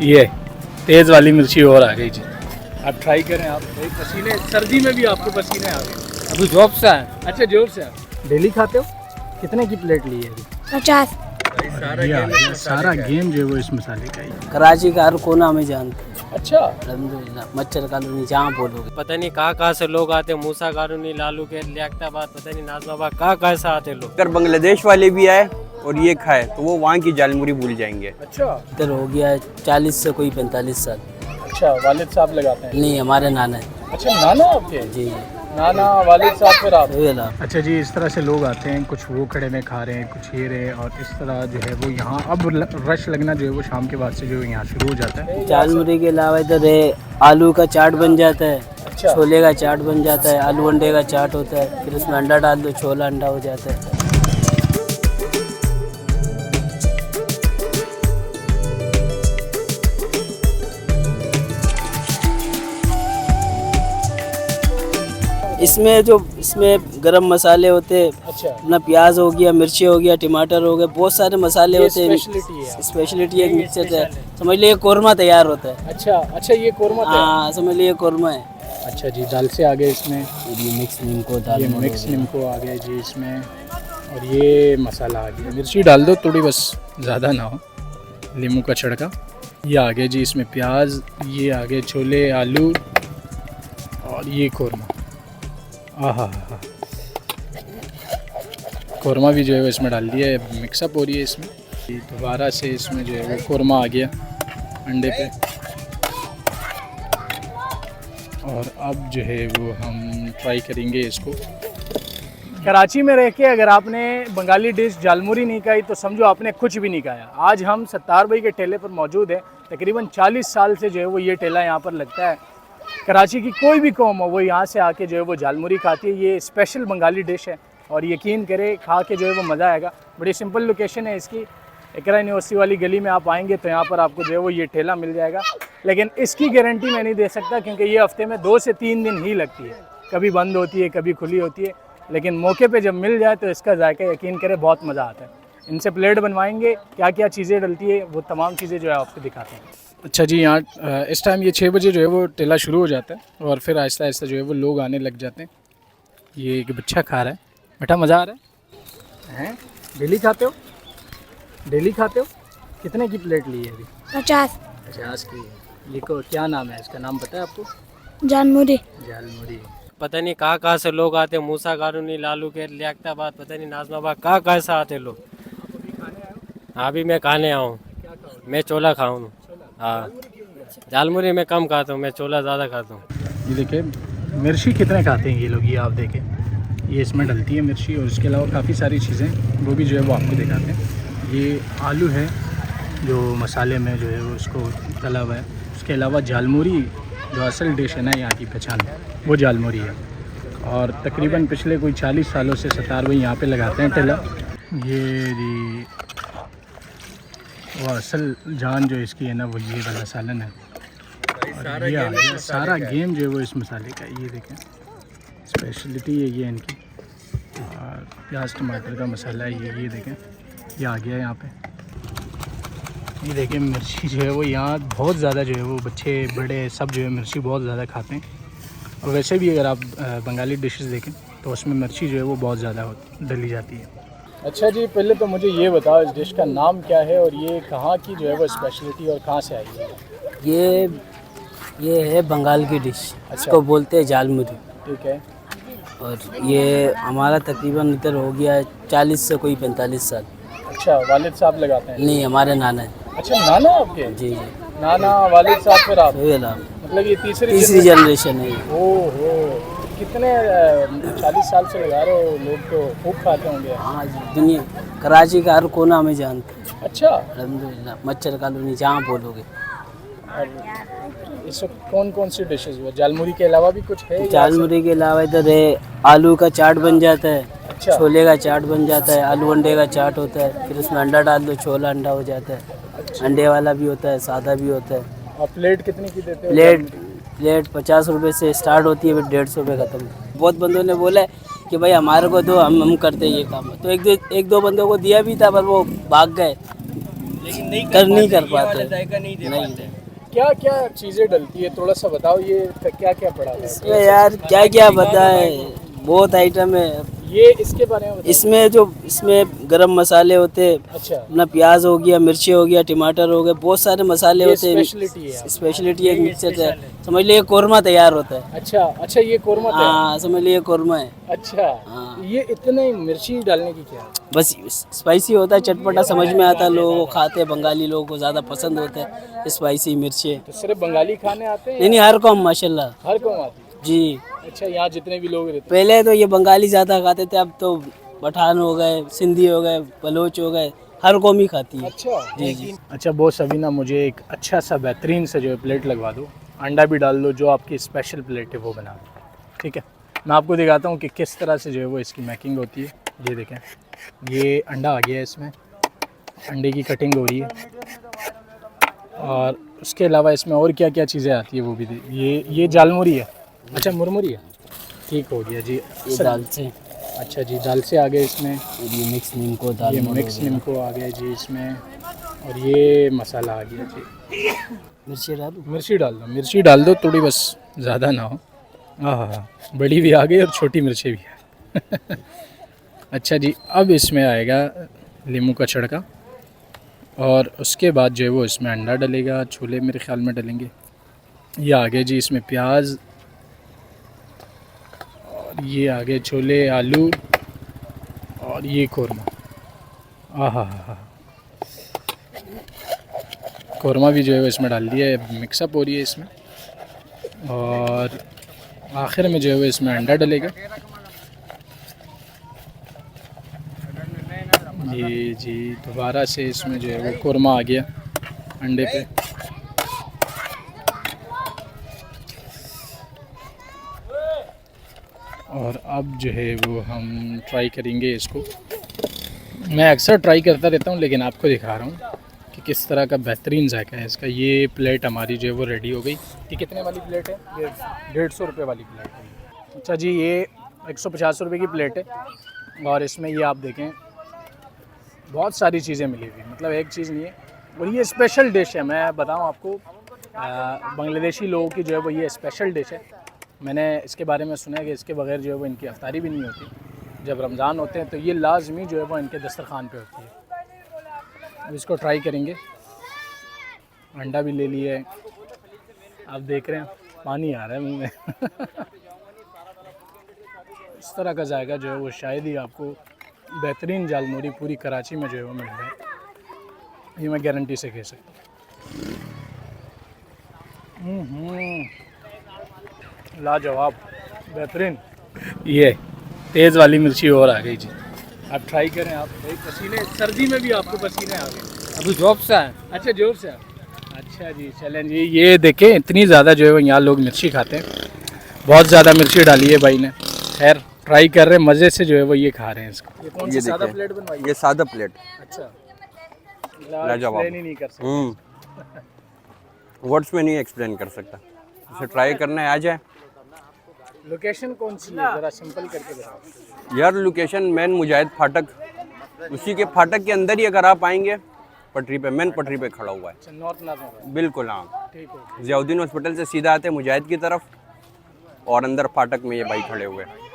ये तेज़ वाली मिर्ची और आ गई जी। आप ट्राई करें। आप भाई पसीने, सर्दी में भी आपको पसीने आ गए। अभी जॉब से आए। अच्छा जोर से आप डेली खाते हो? कितने की प्लेट ली है अभी? 50। सारा गेम जो है वो इस मसाले का ही। कराची का हर कोना में जानते हैं। अच्छा अल्हम्दुलिल्लाह। मच्छर कॉलोनी जहाँ बोलोगे। पता नहीं कहाँ से लोग आते, मूसा कॉलोनी, लालू के, लियाकताबाद, पता नहीं नाजमाबाद, कहाँ से आते लोग। अगर बांग्लादेश वाले भी आए और ये खाए तो वो वहाँ की जालमुरी भूल जाएंगे। अच्छा इधर हो गया 40 से कोई 45 साल। अच्छा वालिद साहब लगाते हैं? नहीं, हमारे नाना है। अच्छा नाना आपके? जी नाना वालिद साहब फिर आप? वेला। अच्छा जी, इस तरह से लोग आते हैं, कुछ वो खड़े में खा रहे हैं, कुछ ये रहे, और इस तरह जो है वो यहाँ अब रश लगना जो है वो शाम के बाद से जो है यहाँ शुरू हो जाता है। जालमुरी के अलावा इधर है आलू का चाट बन जाता है, अच्छा छोले का चाट बन जाता है, आलू अंडे का चाट होता है, फिर उसमें अंडा डाल दो, छोला अंडा हो जाता है। इसमें गरम मसाले होते हैं, अच्छा अपना प्याज हो गया, मिर्ची हो गया, टमाटर हो गया, बहुत सारे मसाले होते हैं। स्पेशलिटी है, मिक्सचर है, समझ लीजिए कोरमा तैयार होता है। अच्छा अच्छा ये कोरमा है? हाँ समझ लीजिए कोरमा है। अच्छा जी, दाल से आ गए इसमें, ये मिक्स नीमको दाल, ये मिक्स नीमको आ गया जी इसमें, और ये मसाला आ गया। मिर्ची डाल दो थोड़ी, बस ज़्यादा ना हो, नींबू का छिड़का। ये आ गया जी इसमें प्याज, ये आ गए छोले, आलू, और ये कोरमा। आहा हा, कोरमा भी जो है वो इसमें डाल दिया है, मिक्सअप हो रही है इसमें। दोबारा से इसमें जो है वो कोरमा आ गया अंडे पे, और अब जो है वो हम ट्राई करेंगे इसको। कराची में रह के अगर आपने बंगाली डिश जालमुरी नहीं खाई तो समझो आपने कुछ भी नहीं खाया। आज हम सत्तार भाई के ठेले पर मौजूद है। तकरीबन 40 साल से जो है वो ये ठेला यहाँ पर लगता है। कराची की कोई भी कौम हो वो यहाँ से आके जो है वो जालमुरी खाती है। ये स्पेशल बंगाली डिश है और यकीन करें खा के जो है वो मज़ा आएगा। बड़ी सिंपल लोकेशन है इसकी, इकरा यूनिवर्सिटी वाली गली में आप आएंगे तो यहाँ पर आपको जो है वो ये ठेला मिल जाएगा। लेकिन इसकी गारंटी मैं नहीं दे सकता क्योंकि ये हफ्ते में 2 से 3 दिन ही लगती है, कभी बंद होती है कभी खुली होती है। लेकिन मौके पे जब मिल जाए तो इसका जायका यकीन करें बहुत मज़ा आता है। इनसे प्लेट बनवाएंगे, क्या क्या चीज़ें डलती है वो तमाम चीज़ें जो है आपको दिखाते हैं। अच्छा जी, यहाँ इस टाइम ये 6 बजे जो है वो ठेला शुरू हो जाता है और फिर आहिस्ता आहिस्ता जो है वो लोग आने लग जाते हैं। ये एक बच्चा खा रहा है, बेटा मज़ा आ रहा है? डेली खाते हो? डेली खाते हो? कितने की प्लेट ली है अभी? 50। 50 की। ये को क्या नाम है इसका, नाम पता है आपको? जानमुरी। जालमुरी। पता नहीं कहाँ से लोग आते, मूसा कॉलोनी, लालू के, लियाकताबाद, पता नहीं नाजमाबाद, कहाँ से आते लोग। अभी मैं खाने आऊँ, मैं चोला खाऊँ। हाँ, जालमुरी में कम खाता हूँ, मैं चोला ज़्यादा खाता हूँ। ये देखिए मिर्ची कितने खाते हैं ये लोग, ये आप देखें, ये इसमें डलती है मिर्ची, और इसके अलावा काफ़ी सारी चीज़ें वो भी जो है वो आपको दिखाते हैं। ये आलू है जो मसाले में जो है वो उसको तला हुआ है। उसके अलावा जालमुरी जो असल डिश है ना यहाँ की पहचान, वो जालमुरी है। और तकरीबन पिछले कोई 40 सालों से सत्तार भाई यहाँ पे लगाते हैं ठेला। ये जी वो असल जान जो इसकी है ना वो ये वाला सालन है। और ये आ गया सारा गेम जो है वो इस मसाले का। ये देखें स्पेशलिटी है ये इनकी, और प्याज टमाटर का मसाला है ये देखें, ये आ गया यहाँ पे। ये देखें मिर्ची जो है वो यहाँ बहुत ज़्यादा जो है वो बच्चे बड़े सब जो है मिर्ची बहुत ज़्यादा खाते हैं। और वैसे भी अगर आप बंगाली डिशेस देखें तो उसमें मिर्ची जो है वो बहुत ज़्यादा डली जाती है। अच्छा जी, पहले तो मुझे ये बताओ इस डिश का नाम क्या है और ये कहाँ की जो है वो स्पेशलिटी और कहाँ से आई है? ये है बंगाल की डिश, इसको बोलते हैं जालमुरी। ठीक है। और ये हमारा तकरीबन इधर हो गया 40 से कोई 45 साल। अच्छा, वालिद साहब लगाते हैं? नहीं, हमारे नाना है। अच्छा नाना आपके? जी जी। नाना वालिद साहब फिर आप? वेला। मतलब ये तीसरी जनरेशन है। ओहो, कितने 40 साल से लगा रहे हो, लोग तो खूब खाते होंगे। हाँ, दुनिया कराची का हर कोना में जानते हैं। अच्छा, अल्हम्दुलिल्लाह। मच्छर कॉलोनी जहाँ बोलोगे। और इस वक्त कौन कौन सी डिशेज हुआ? जालमुरी के अलावा भी कुछ है? जालमुरी के अलावा इधर है आलू का चाट बन जाता है, अच्छा। छोले का चाट बन जाता है, आलू अंडे का चाट होता है, फिर उसमें अंडा डाल दो, छोला अंडा हो जाता है। अच्छा। अंडे वाला भी होता है, सादा भी होता है। और प्लेट कितनी की देते हो? प्लेट 50 रुपये से स्टार्ट होती है, फिर 150 रुपये ख़त्म। बहुत बंदों ने बोला कि भाई हमारे को दो, हम करते ये काम। तो एक दो बंदों को दिया भी था पर वो भाग गए। लेकिन नहीं कर पाते। नहीं क्या क्या चीज़ें डलती है, थोड़ा सा बताओ। ये क्या क्या पड़ा है इसमें यार क्या क्या बताए, बहुत आइटम है ये, इसके बारे में बताओ। इसमें गरम मसाले होते हैं, अच्छा, अपना प्याज हो गया, मिर्ची हो गया, टमाटर हो गया, बहुत सारे मसाले ये होते हैं। स्पेशलिटी है। स्पेशलिटी एक मिक्सचर है, समझ लीजिए कोरमा तैयार होता है। अच्छा अच्छा, ये कोरमा है। हाँ समझ लीजिए कोरमा है। अच्छा, हाँ। ये इतने मिर्ची डालने की क्या है? बस स्पाइसी होता है, चटपटा समझ में आता है, लोगों को खाते हैं, बंगाली लोगों को ज़्यादा पसंद होता है स्पाइसी मिर्ची। तो सिर्फ बंगाली खाने आते हैं नहीं, हर कौम माशाल्लाह। हर कौन आती है? जी, अच्छा, यहाँ जितने भी लोग रहते पहले तो ये बंगाली ज़्यादा खाते थे, अब तो पठान हो गए, सिंधी हो गए, बलोच हो गए, हर कौम ही खाती हैं? है। अच्छा जी। अच्छा बॉस, अभी ना मुझे एक अच्छा सा बेहतरीन सा जो है प्लेट लगवा दो, अंडा भी डाल दो, जो आपकी स्पेशल प्लेट है वो बना दो, ठीक है। मैं आपको दिखाता हूँ कि किस तरह से जो है वो इसकी मैकिंग होती है। ये देखें, ये अंडा आ गया है, इसमें अंडे की कटिंग हो रही है, और उसके अलावा इसमें और क्या क्या चीज़ें आती है वो भी ये जालमुरी है। अच्छा, मुरमुरी है, ठीक हो गया जी। ये दाल से, अच्छा जी, दाल से आ गए इसमें, ये मिक्स नीमको दाल, ये मिक्स नीमको आ गया जी इसमें, और ये मसाला आ गया जी। मिर्ची डालूं? मिर्ची डाल दो थोड़ी, बस ज़्यादा ना हो। हाँ, बड़ी भी आ गई और छोटी मिर्ची भी है। अच्छा जी, अब इसमें आएगा नींबू का छिड़का, और उसके बाद जो है वो इसमें अंडा डलेगा, छोले मेरे ख्याल में डलेंगे। ये आ गए जी इसमें प्याज, और ये आ गए छोले, आलू, और ये कौरमा। आहा, कौरमा भी जो है वो इसमें डाल दिया है, मिक्सअप हो रही है इसमें, और आखिर में जो है वो इसमें अंडा डलेगा। ये जी दोबारा से इसमें जो है वो कौरमा आ गया अंडे पे। और अब जो है वो हम ट्राई करेंगे इसको। मैं अक्सर ट्राई करता रहता हूँ, लेकिन आपको दिखा रहा हूँ कि किस तरह का बेहतरीन जायका है इसका। ये प्लेट हमारी जो है वो रेडी हो गई। ये कितने वाली प्लेट है? ये 150 रुपये वाली प्लेट है। अच्छा जी, ये 150 रुपये की प्लेट है, और इसमें ये आप देखें बहुत सारी चीज़ें मिली हुई, मतलब एक चीज़ नहीं है। और ये स्पेशल डिश है, मैं बताऊँ आपको, बांग्लादेशी लोगों की जो है वो ये स्पेशल डिश है। मैंने इसके बारे में सुना है कि इसके बगैर जो है वो इनकी अफ्तारी भी नहीं होती। जब रमज़ान होते हैं तो ये लाजमी जो है वो इनके दस्तरखान पे होती है। अब इसको ट्राई करेंगे। अंडा भी ले लिया है, आप देख रहे हैं पानी आ रहा है मुंह में। इस तरह का जायका जो है वो शायद ही आपको बेहतरीन जालमोरी पूरी कराची में जो है वो मिल जाए, ये मैं गारंटी से कह सकता हूँ। लाजवाब, बेहतरीन। ये तेज़ वाली मिर्ची और आ गई जी, आप ट्राई करें। आप भाई पसीने, सर्दी में भी आपको पसीने आ गए। अभी जॉब से है। अच्छा, जोर से। अच्छा जी, चलें जी। ये देखें, इतनी ज़्यादा जो है वो यहाँ लोग मिर्ची खाते हैं, बहुत ज़्यादा मिर्ची डाली है भाई ने। खैर, ट्राई कर रहे हैं, मज़े से जो है वो ये खा रहे हैं इसको। ये कौन सी सादा प्लेट बनवाई है? ये सादा प्लेट। अच्छा, लाजवाब। एक्सप्लेन ही नहीं कर सकते। वर्ड्स में नहीं एक्सप्लेन कर सकता। इसे ट्राई करना है, आ जाए। लोकेशन कौन सी है, ज़रा सिंपल करके बताओ। यार लोकेशन मेन मुजाहिद फाटक, उसी के फाटक के अंदर ही अगर आप आएंगे, पटरी पे, मेन पटरी पे खड़ा हुआ है। अच्छा, नॉर्थ नाज़र। बिल्कुल, हाँ। ठीक हो। ज़ियाउद्दीन हॉस्पिटल से सीधा आते मुजाहिद की तरफ, और अंदर फाटक में ये भाई खड़े हुए हैं।